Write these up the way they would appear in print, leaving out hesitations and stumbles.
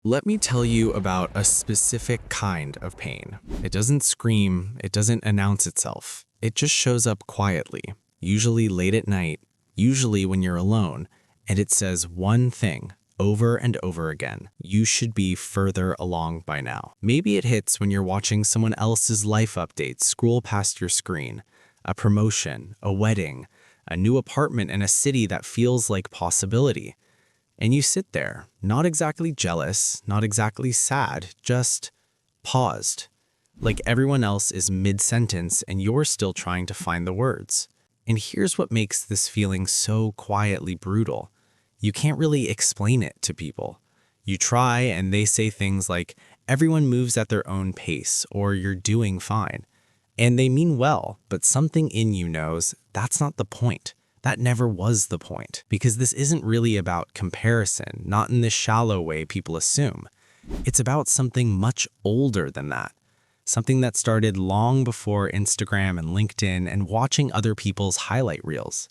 Let me tell you about a specific kind of pain. It doesn't scream, it doesn't announce itself. It just shows up quietly, usually late at night, usually when you're alone, and it says one thing over and over again. You should be further along by now. Maybe it hits when you're watching someone else's life updates scroll past your screen. A promotion, a wedding, a new apartment in a city that feels like possibility. And you sit there, not exactly jealous, not exactly sad, just paused. Like everyone else is mid-sentence and you're still trying to find the words. And here's what makes this feeling so quietly brutal. You can't really explain it to people. You try and they say things like, everyone moves at their own pace, or you're doing fine. And they mean well, but something in you knows that's not the point. That never was the point, because this isn't really about comparison, not in the shallow way people assume. It's about something much older than that. Something that started long before Instagram and LinkedIn and watching other people's highlight reels.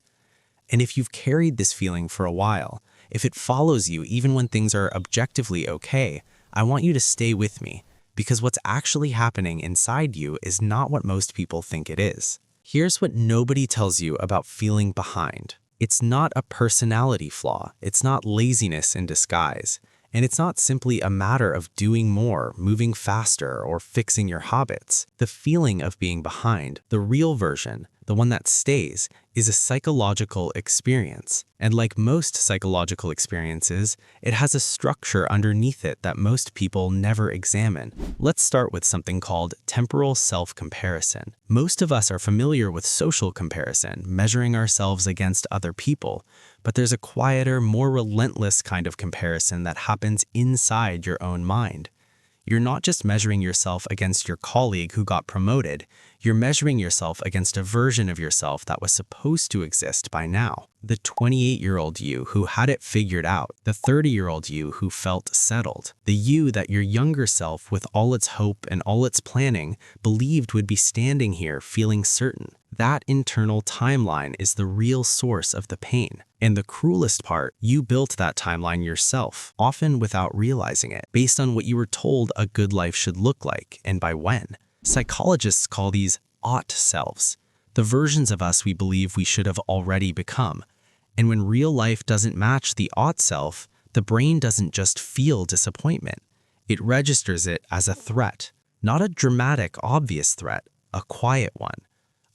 And if you've carried this feeling for a while, if it follows you even when things are objectively okay, I want you to stay with me, because what's actually happening inside you is not what most people think it is. Here's what nobody tells you about feeling behind. It's not a personality flaw. It's not laziness in disguise. And it's not simply a matter of doing more, moving faster, or fixing your habits. The feeling of being behind, the real version, the one that stays, is a psychological experience. And like most psychological experiences, it has a structure underneath it that most people never examine. Let's start with something called temporal self-comparison. Most of us are familiar with social comparison, measuring ourselves against other people. But there's a quieter, more relentless kind of comparison that happens inside your own mind. You're not just measuring yourself against your colleague who got promoted, you're measuring yourself against a version of yourself that was supposed to exist by now. The 28-year-old you who had it figured out, the 30-year-old you who felt settled, the you that your younger self, with all its hope and all its planning, believed would be standing here feeling certain. That internal timeline is the real source of the pain. And the cruelest part, you built that timeline yourself, often without realizing it, based on what you were told a good life should look like and by when. Psychologists call these ought selves, the versions of us we believe we should have already become. And when real life doesn't match the ought self, the brain doesn't just feel disappointment. It registers it as a threat, not a dramatic, obvious threat, a quiet one.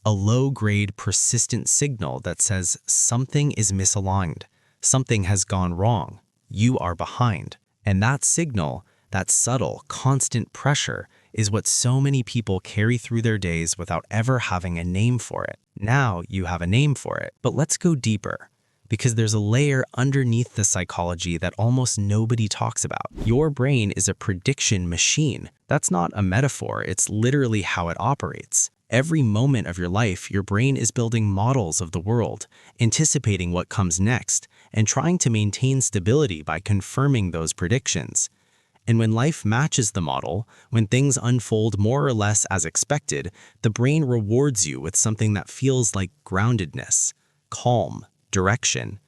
A low-grade, persistent signal that says something is misaligned, something has gone wrong, you are behind. And that signal, that subtle, constant pressure, is what so many people carry through their days without ever having a name for it. Now you have a name for it, but let's go deeper, because there's a layer underneath the psychology that almost nobody talks about. Your brain is a prediction machine. That's not a metaphor, it's literally how it operates. Every moment of your life, your brain is building models of the world, anticipating what comes next, and trying to maintain stability by confirming those predictions. And when life matches the model, when things unfold more or less as expected, the brain rewards you with something that feels like groundedness, calm, direction.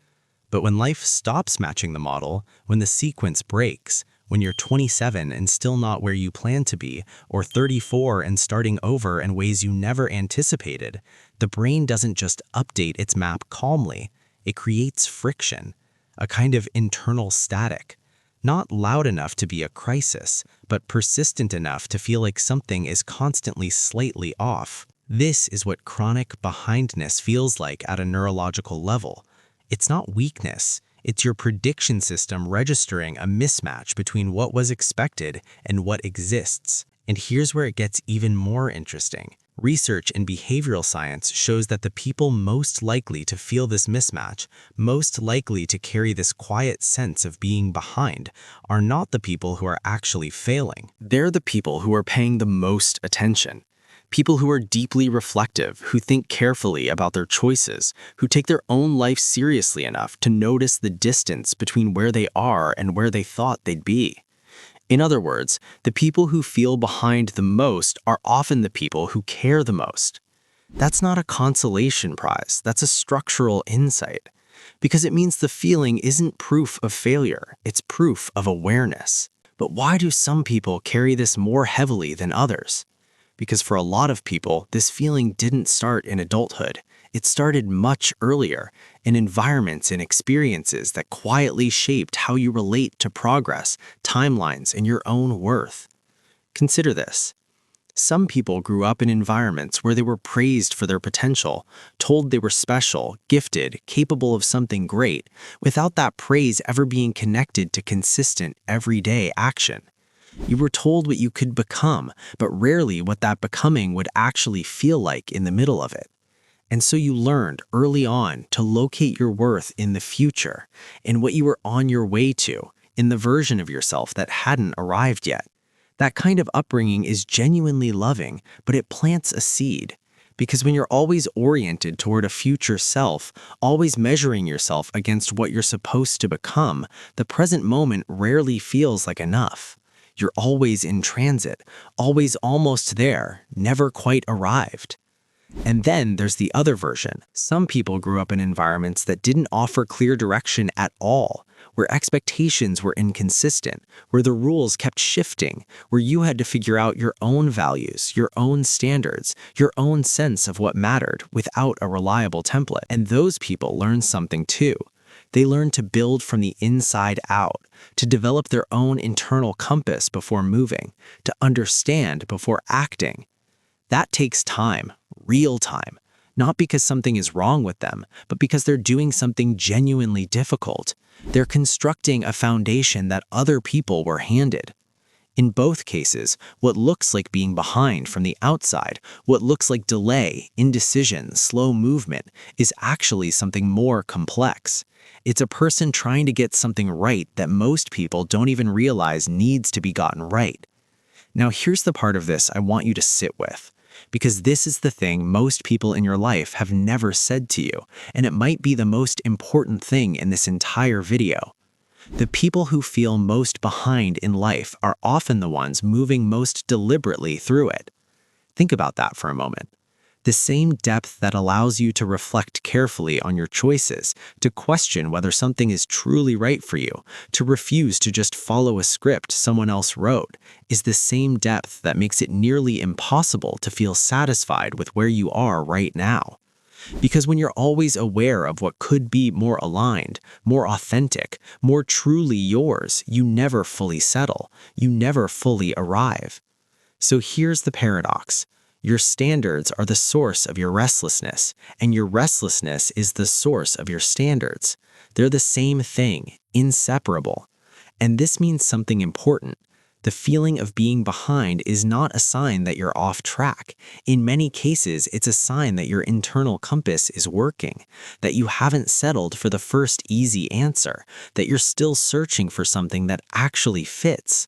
But when life stops matching the model, when the sequence breaks, when you're 27 and still not where you plan to be, or 34 and starting over in ways you never anticipated, the brain doesn't just update its map calmly. It creates friction, a kind of internal static. Not loud enough to be a crisis, but persistent enough to feel like something is constantly slightly off. This is what chronic behindness feels like at a neurological level. It's not weakness. It's your prediction system registering a mismatch between what was expected and what exists. And here's where it gets even more interesting. Research in behavioral science shows that the people most likely to feel this mismatch, most likely to carry this quiet sense of being behind, are not the people who are actually failing. They're the people who are paying the most attention. People who are deeply reflective, who think carefully about their choices, who take their own life seriously enough to notice the distance between where they are and where they thought they'd be. In other words, the people who feel behind the most are often the people who care the most. That's not a consolation prize, that's a structural insight. Because it means the feeling isn't proof of failure, it's proof of awareness. But why do some people carry this more heavily than others? Because for a lot of people, this feeling didn't start in adulthood. It started much earlier, in environments and experiences that quietly shaped how you relate to progress, timelines, and your own worth. Consider this. Some people grew up in environments where they were praised for their potential, told they were special, gifted, capable of something great, without that praise ever being connected to consistent, everyday action. You were told what you could become, but rarely what that becoming would actually feel like in the middle of it. And so you learned early on to locate your worth in the future, in what you were on your way to, in the version of yourself that hadn't arrived yet. That kind of upbringing is genuinely loving, but it plants a seed. Because when you're always oriented toward a future self, always measuring yourself against what you're supposed to become, the present moment rarely feels like enough. You're always in transit, always almost there, never quite arrived. And then there's the other version. Some people grew up in environments that didn't offer clear direction at all, where expectations were inconsistent, where the rules kept shifting, where you had to figure out your own values, your own standards, your own sense of what mattered without a reliable template. And those people learned something too. They learned to build from the inside out, to develop their own internal compass before moving, to understand before acting. That takes time, real time, not because something is wrong with them, but because they're doing something genuinely difficult. They're constructing a foundation that other people were handed. In both cases, what looks like being behind from the outside, what looks like delay, indecision, slow movement, is actually something more complex. It's a person trying to get something right that most people don't even realize needs to be gotten right. Now here's the part of this I want you to sit with, because this is the thing most people in your life have never said to you, and it might be the most important thing in this entire video. The people who feel most behind in life are often the ones moving most deliberately through it. Think about that for a moment. The same depth that allows you to reflect carefully on your choices, to question whether something is truly right for you, to refuse to just follow a script someone else wrote, is the same depth that makes it nearly impossible to feel satisfied with where you are right now. Because when you're always aware of what could be more aligned, more authentic, more truly yours, you never fully settle, you never fully arrive. So here's the paradox. Your standards are the source of your restlessness, and your restlessness is the source of your standards. They're the same thing, inseparable. And this means something important. The feeling of being behind is not a sign that you're off track. In many cases, it's a sign that your internal compass is working, that you haven't settled for the first easy answer, that you're still searching for something that actually fits.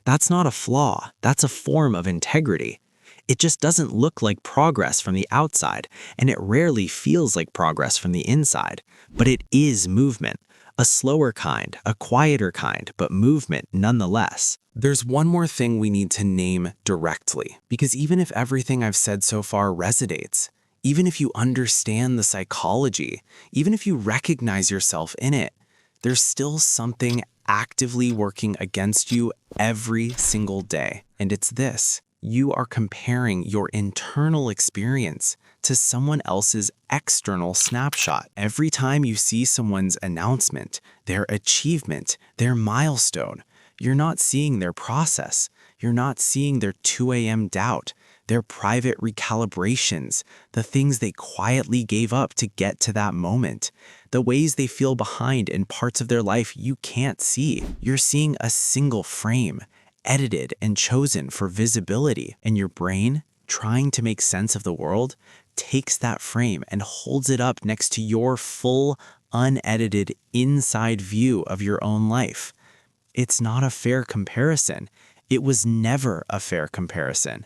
That's not a flaw, that's a form of integrity. It just doesn't look like progress from the outside, and it rarely feels like progress from the inside. But it is movement. A slower kind, a quieter kind, but movement nonetheless. There's one more thing we need to name directly, because even if everything I've said so far resonates, even if you understand the psychology, even if you recognize yourself in it, there's still something actively working against you every single day. And it's this. You are comparing your internal experience to someone else's external snapshot. Every time you see someone's announcement, their achievement, their milestone, you're not seeing their process. You're not seeing their 2 a.m. doubt, their private recalibrations, the things they quietly gave up to get to that moment, the ways they feel behind in parts of their life you can't see. You're seeing a single frame, edited and chosen for visibility, and your brain, trying to make sense of the world, takes that frame and holds it up next to your full, unedited inside view of your own life. It's not a fair comparison. It was never a fair comparison.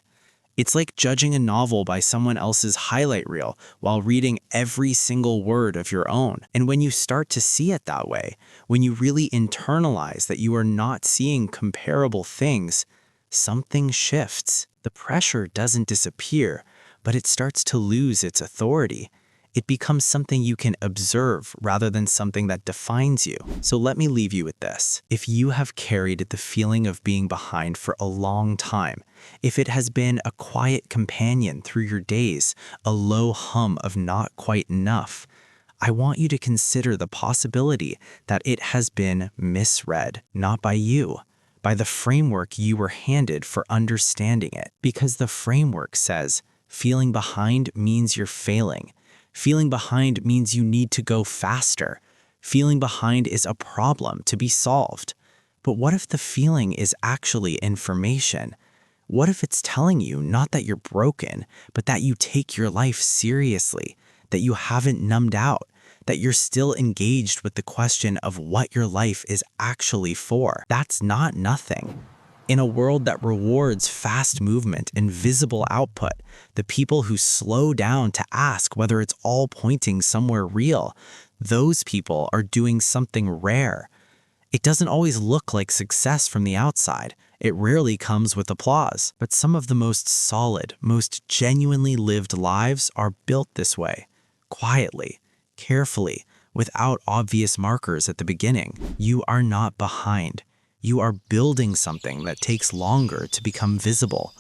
It's like judging a novel by someone else's highlight reel while reading every single word of your own. And when you start to see it that way, when you really internalize that you are not seeing comparable things, something shifts. The pressure doesn't disappear, but it starts to lose its authority. It becomes something you can observe rather than something that defines you. So let me leave you with this. If you have carried the feeling of being behind for a long time, if it has been a quiet companion through your days, a low hum of not quite enough, I want you to consider the possibility that it has been misread, not by you, by the framework you were handed for understanding it. Because the framework says, feeling behind means you're failing. Feeling behind means you need to go faster. Feeling behind is a problem to be solved. But what if the feeling is actually information? What if it's telling you not that you're broken, but that you take your life seriously, that you haven't numbed out, that you're still engaged with the question of what your life is actually for? That's not nothing. In a world that rewards fast movement and visible output, the people who slow down to ask whether it's all pointing somewhere real, those people are doing something rare. It doesn't always look like success from the outside. It rarely comes with applause. But some of the most solid, most genuinely lived lives are built this way, quietly, carefully, without obvious markers at the beginning. You are not behind. You are building something that takes longer to become visible.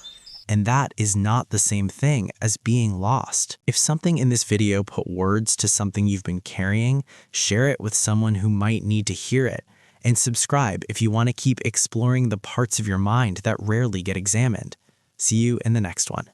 And that is not the same thing as being lost. If something in this video put words to something you've been carrying, share it with someone who might need to hear it. And subscribe if you want to keep exploring the parts of your mind that rarely get examined. See you in the next one.